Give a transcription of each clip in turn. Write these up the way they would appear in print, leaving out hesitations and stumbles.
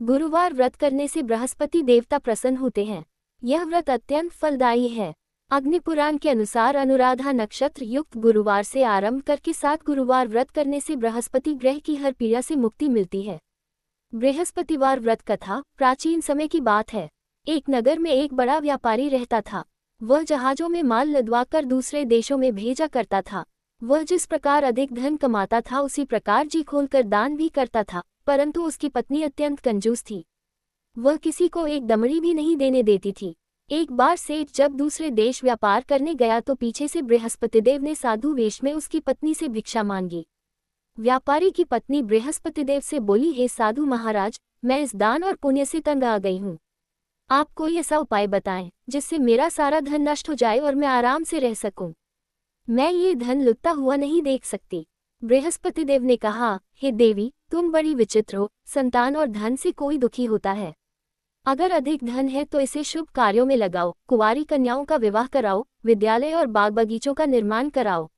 गुरुवार व्रत करने से बृहस्पति देवता प्रसन्न होते हैं। यह व्रत अत्यंत फलदायी है। अग्निपुराण के अनुसार अनुराधा नक्षत्र युक्त गुरुवार से आरंभ करके 7 गुरुवार व्रत करने से बृहस्पति ग्रह की हर पीड़ा से मुक्ति मिलती है। बृहस्पतिवार व्रत कथा प्राचीन समय की बात है। एक नगर में एक बड़ा व्यापारी रहता था। वह जहाजों में माल लदवाकर दूसरे देशों में भेजा करता था। वह जिस प्रकार अधिक धन कमाता था उसी प्रकार जी खोलकर दान भी करता था, परंतु उसकी पत्नी अत्यंत कंजूस थी। वह किसी को एक दमड़ी भी नहीं देने देती थी। एक बार सेठ जब दूसरे देश व्यापार करने गया तो पीछे से बृहस्पतिदेव ने साधु वेश में उसकी पत्नी से भिक्षा मांगी। व्यापारी की पत्नी बृहस्पतिदेव से बोली, हे साधु महाराज, मैं इस दान और पुण्य से तंग आ गई हूँ। आप कोई ऐसा उपाय बताएं जिससे मेरा सारा धन नष्ट हो जाए और मैं आराम से रह सकूं। मैं ये धन लुटता हुआ नहीं देख सकती। बृहस्पतिदेव ने कहा, हे देवी, तुम बड़ी विचित्र हो। संतान और धन से कोई दुखी होता है। अगर अधिक धन है तो इसे शुभ कार्यों में लगाओ, कुंवारी कन्याओं का विवाह कराओ, विद्यालय और बाग बगीचों का निर्माण कराओ।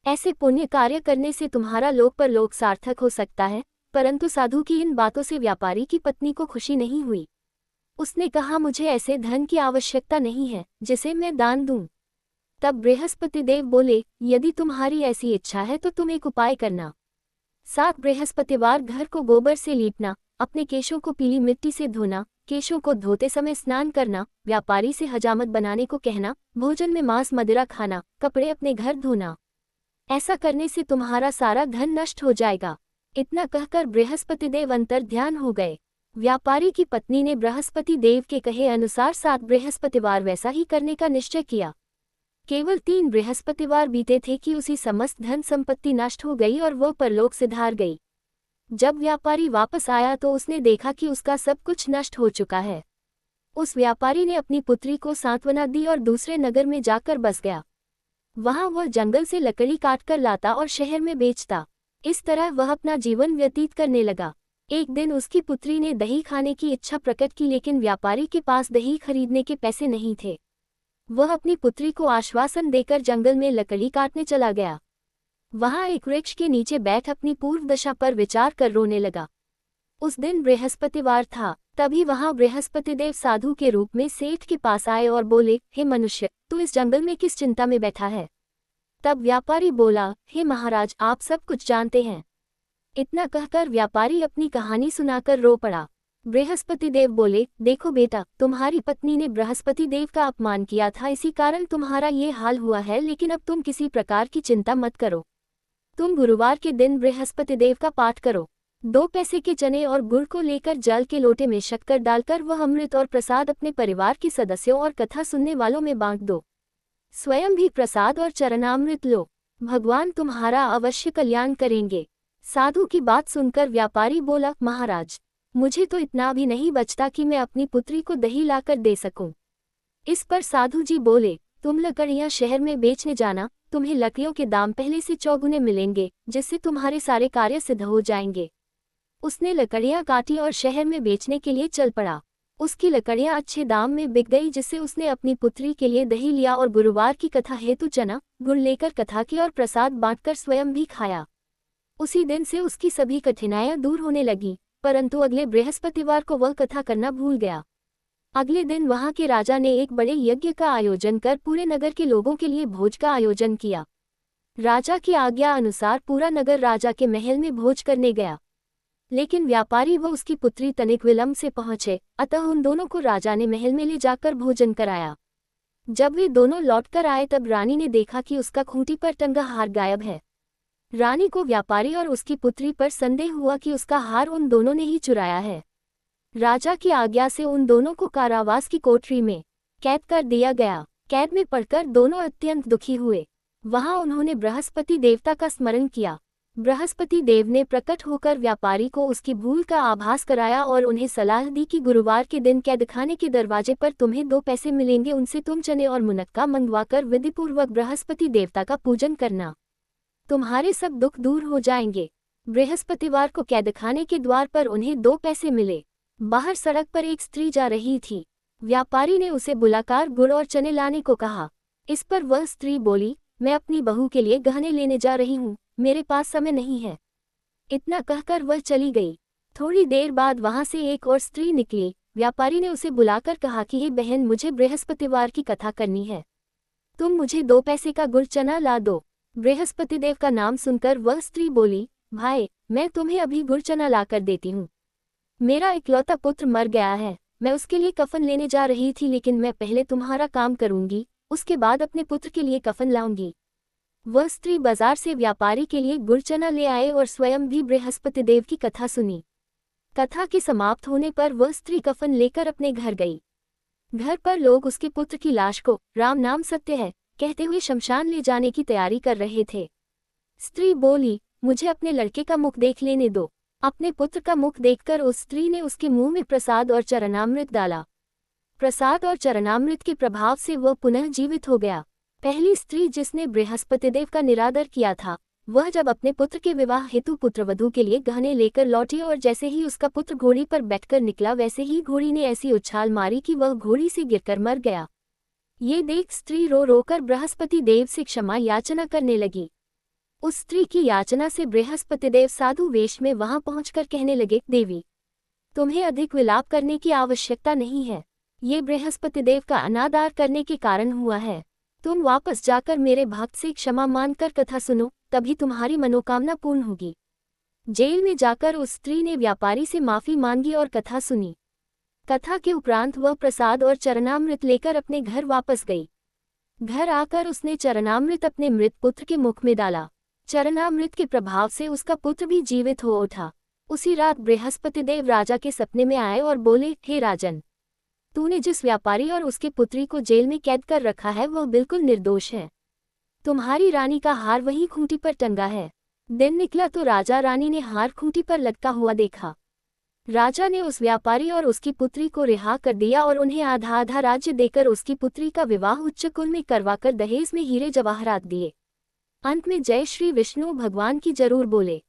ऐसे पुण्य कार्य करने से तुम्हारा लोक परलोक सार्थक हो सकता है। परंतु साधु की इन बातों से व्यापारी की पत्नी को खुशी नहीं हुई। उसने कहा, मुझे ऐसे धन की आवश्यकता नहीं है जिसे मैं दान दूं। तब बृहस्पतिदेव बोले, यदि तुम्हारी ऐसी इच्छा है तो तुम एक उपाय करना। 7 बृहस्पतिवार घर को गोबर से लीपना, अपने केशों को पीली मिट्टी से धोना, केशों को धोते समय स्नान करना, व्यापारी से हजामत बनाने को कहना, भोजन में मांस मदिरा खाना, कपड़े अपने घर धोना। ऐसा करने से तुम्हारा सारा धन नष्ट हो जाएगा। इतना कहकर बृहस्पतिदेव अंतर्ध्यान हो गए। व्यापारी की पत्नी ने बृहस्पति देव के कहे अनुसार 7 बृहस्पतिवार वैसा ही करने का निश्चय किया। केवल 3 बृहस्पतिवार बीते थे कि उसी समस्त धन संपत्ति नष्ट हो गई और वह परलोक सिधार गई। जब व्यापारी वापस आया तो उसने देखा कि उसका सब कुछ नष्ट हो चुका है। उस व्यापारी ने अपनी पुत्री को सांत्वना दी और दूसरे नगर में जाकर बस गया। वहां वह जंगल से लकड़ी काटकर लाता और शहर में बेचता। इस तरह वह अपना जीवन व्यतीत करने लगा। एक दिन उसकी पुत्री ने दही खाने की इच्छा प्रकट की, लेकिन व्यापारी के पास दही खरीदने के पैसे नहीं थे। वह अपनी पुत्री को आश्वासन देकर जंगल में लकड़ी काटने चला गया। वहां एक वृक्ष के नीचे बैठ अपनी पूर्व दशा पर विचार कर रोने लगा। उस दिन बृहस्पतिवार था। तभी वहां बृहस्पतिदेव साधु के रूप में सेठ के पास आए और बोले, हे मनुष्य, तू इस जंगल में किस चिंता में बैठा है? तब व्यापारी बोला, हे महाराज, आप सब कुछ जानते हैं। इतना कहकर व्यापारी अपनी कहानी सुनाकर रो पड़ा। बृहस्पतिदेव बोले, देखो बेटा, तुम्हारी पत्नी ने बृहस्पतिदेव का अपमान किया था, इसी कारण तुम्हारा ये हाल हुआ है। लेकिन अब तुम किसी प्रकार की चिंता मत करो। तुम गुरुवार के दिन बृहस्पतिदेव का पाठ करो। 2 पैसे के चने और गुड़ को लेकर जल के लोटे में शक्कर डालकर वह अमृत और प्रसाद अपने परिवार के सदस्यों और कथा सुनने वालों में बांट दो। स्वयं भी प्रसाद और चरणामृत लो। भगवान तुम्हारा अवश्य कल्याण करेंगे। साधु की बात सुनकर व्यापारी बोला, महाराज, मुझे तो इतना भी नहीं बचता कि मैं अपनी पुत्री को दही लाकर दे सकूं। इस पर साधु जी बोले, तुम लकड़ियां शहर में बेचने जाना, तुम्हें लकड़ियों के दाम पहले से चौगुने मिलेंगे, जिससे तुम्हारे सारे कार्य सिद्ध हो जाएंगे। उसने लकड़ियां काटी और शहर में बेचने के लिए चल पड़ा। उसकी लकड़ियां अच्छे दाम में बिक गई, जिससे उसने अपनी पुत्री के लिए दही लिया और गुरुवार की कथा हेतु चना गुड़ लेकर कथा की और प्रसाद बांटकर स्वयं भी खाया। उसी दिन से उसकी सभी कठिनाइयां दूर होने लगी। परंतु अगले बृहस्पतिवार को वह कथा करना भूल गया। अगले दिन वहां के राजा ने एक बड़े यज्ञ का आयोजन कर पूरे नगर के लोगों के लिए भोज का आयोजन किया। राजा की आज्ञा अनुसार पूरा नगर राजा के महल में भोज करने गया। लेकिन व्यापारी व उसकी पुत्री तनिक विलंब से पहुंचे, अतः उन दोनों को राजा ने महल में ले जाकर भोजन कराया। जब वे दोनों लौटकर आए तब रानी ने देखा कि उसका खूंटी पर टंगा हार गायब है। रानी को व्यापारी और उसकी पुत्री पर संदेह हुआ कि उसका हार उन दोनों ने ही चुराया है। राजा की आज्ञा से उन दोनों को कारावास की कोठरी में कैद कर दिया गया। कैद में पड़कर दोनों अत्यंत दुखी हुए। वहां उन्होंने बृहस्पति देवता का स्मरण किया। बृहस्पति देव ने प्रकट होकर व्यापारी को उसकी भूल का आभास कराया और उन्हें सलाह दी कि गुरुवार के दिन कैदखाने के दरवाजे पर तुम्हें 2 पैसे मिलेंगे, उनसे तुम चने और मुनक्का मंगवाकर विधिपूर्वक बृहस्पति देवता का पूजन करना। तुम्हारे सब दुख दूर हो जाएंगे। बृहस्पतिवार को कैदखाने के द्वार पर उन्हें 2 पैसे मिले। बाहर सड़क पर एक स्त्री जा रही थी। व्यापारी ने उसे बुलाकर गुड़ और चने लाने को कहा। इस पर वह स्त्री बोली, मैं अपनी बहू के लिए गहने लेने जा रही हूँ, मेरे पास समय नहीं है। इतना कहकर वह चली गई। थोड़ी देर बाद वहां से एक और स्त्री निकली। व्यापारी ने उसे बुलाकर कहा कि हे बहन, मुझे बृहस्पतिवार की कथा करनी है, तुम मुझे 2 पैसे का गुड़ चना ला दो। बृहस्पतिदेव का नाम सुनकर वह स्त्री बोली, भाई, मैं तुम्हें अभी गुड़ चना लाकर देती हूँ। मेरा इकलौता पुत्र मर गया है, मैं उसके लिए कफन लेने जा रही थी, लेकिन मैं पहले तुम्हारा काम करूंगी, उसके बाद अपने पुत्र के लिए कफन लाऊंगी। वह स्त्री बाजार से व्यापारी के लिए गुड़ चना ले आए और स्वयं भी बृहस्पतिदेव की कथा सुनी। कथा के समाप्त होने पर वह स्त्री कफन लेकर अपने घर गई। घर पर लोग उसके पुत्र की लाश को राम नाम सत्य है कहते हुए शमशान ले जाने की तैयारी कर रहे थे। स्त्री बोली, मुझे अपने लड़के का मुख देख लेने दो। अपने पुत्र का मुख देखकर उस स्त्री ने उसके मुंह में प्रसाद और चरणामृत डाला। प्रसाद और चरणामृत के प्रभाव से वह पुनः जीवित हो गया। पहली स्त्री जिसने बृहस्पतिदेव का निरादर किया था, वह जब अपने पुत्र के विवाह हेतु पुत्रवधू के लिए गहने लेकर लौटी और जैसे ही उसका पुत्र घोड़ी पर बैठकर निकला, वैसे ही घोड़ी ने ऐसी उछाल मारी कि वह घोड़ी से गिरकर मर गया। ये देख स्त्री रो रोकर बृहस्पति देव से क्षमा याचना करने लगी। उस स्त्री की याचना से बृहस्पतिदेव साधु वेश में वहां पहुंचकर कहने लगे, देवी, तुम्हें अधिक विलाप करने की आवश्यकता नहीं है। ये बृहस्पतिदेव का अनादर करने के कारण हुआ है। तुम वापस जाकर मेरे भक्त से क्षमा मांगकर कथा सुनो, तभी तुम्हारी मनोकामना पूर्ण होगी। जेल में जाकर उस स्त्री ने व्यापारी से माफी मांगी और कथा सुनी। कथा के उपरांत वह प्रसाद और चरणामृत लेकर अपने घर वापस गई। घर आकर उसने चरणामृत अपने मृत पुत्र के मुख में डाला। चरणामृत के प्रभाव से उसका पुत्र भी जीवित हो उठा। उसी रात बृहस्पतिदेव राजा के सपने में आए और बोले, हे राजन, तूने जिस व्यापारी और उसके पुत्री को जेल में कैद कर रखा है वह बिल्कुल निर्दोष है। तुम्हारी रानी का हार वहीं खूंटी पर टंगा है। दिन निकला तो राजा रानी ने हार खूंटी पर लटका हुआ देखा। राजा ने उस व्यापारी और उसकी पुत्री को रिहा कर दिया और उन्हें आधा आधा राज्य देकर उसकी पुत्री का विवाह उच्च कुल में करवाकर दहेज में हीरे जवाहरात दिए। अंत में जय श्री विष्णु भगवान की जरूर बोले।